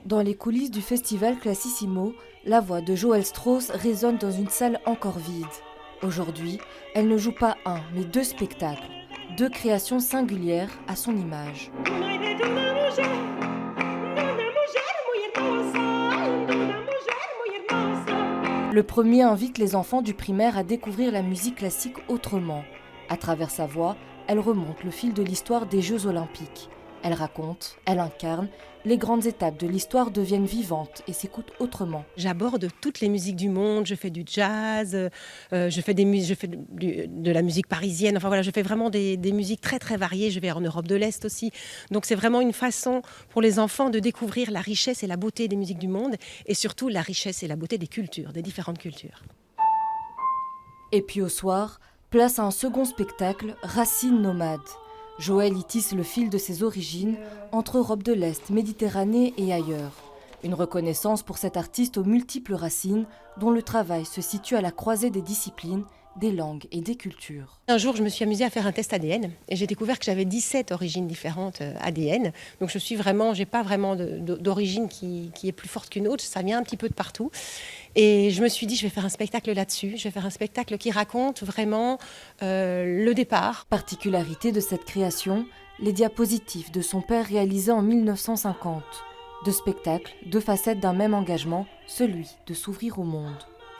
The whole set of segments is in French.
Dans les coulisses du festival Classissimo, la voix de Joël Strauss résonne dans une salle encore vide. Aujourd'hui, elle ne joue pas un, mais deux spectacles, deux créations singulières à son image. Le premier invite les enfants du primaire à découvrir la musique classique autrement. À travers sa voix, elle remonte le fil de l'histoire des Jeux Olympiques. Elle raconte, elle incarne, les grandes étapes de l'histoire deviennent vivantes et s'écoutent autrement. J'aborde toutes les musiques du monde, je fais du jazz, je fais de la musique parisienne, enfin voilà, je fais vraiment des musiques très très variées, je vais en Europe de l'Est aussi. Donc c'est vraiment une façon pour les enfants de découvrir la richesse et la beauté des musiques du monde et surtout la richesse et la beauté des cultures, des différentes cultures. Et puis au soir, place à un second spectacle, Racines nomades. Joël y tisse le fil de ses origines entre Europe de l'Est, Méditerranée et ailleurs. Une reconnaissance pour cet artiste aux multiples racines dont le travail se situe à la croisée des disciplines, des langues et des cultures. Un jour, je me suis amusée à faire un test ADN et j'ai découvert que j'avais 17 origines différentes ADN. Donc j'ai pas vraiment d'origine qui est plus forte qu'une autre, ça vient un petit peu de partout. Et je me suis dit, je vais faire un spectacle là-dessus, je vais faire un spectacle qui raconte vraiment le départ. Particularité de cette création, les diapositives de son père réalisées en 1950. Deux spectacles, deux facettes d'un même engagement, celui de s'ouvrir au monde.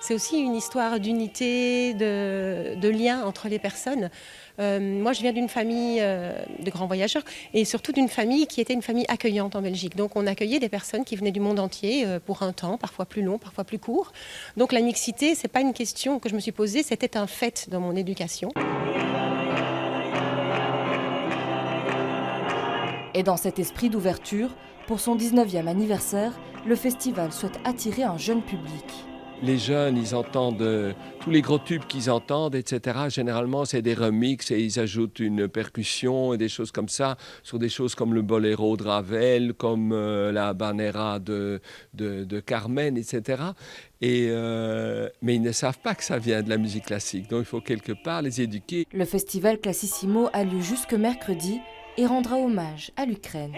C'est aussi une histoire d'unité, de lien entre les personnes. Moi, je viens d'une famille de grands voyageurs et surtout d'une famille qui était une famille accueillante en Belgique. Donc, on accueillait des personnes qui venaient du monde entier pour un temps, parfois plus long, parfois plus court. Donc, la mixité, c'est pas une question que je me suis posée, c'était un fait dans mon éducation. Et dans cet esprit d'ouverture, pour son 19e anniversaire, le festival souhaite attirer un jeune public. Les jeunes, ils entendent tous les gros tubes qu'ils entendent, etc. Généralement, c'est des remixes et ils ajoutent une percussion et des choses comme ça sur des choses comme le boléro de Ravel, comme la habanera de Carmen, etc. Mais ils ne savent pas que ça vient de la musique classique. Donc, il faut quelque part les éduquer. Le festival Classissimo a lieu jusque mercredi et rendra hommage à l'Ukraine.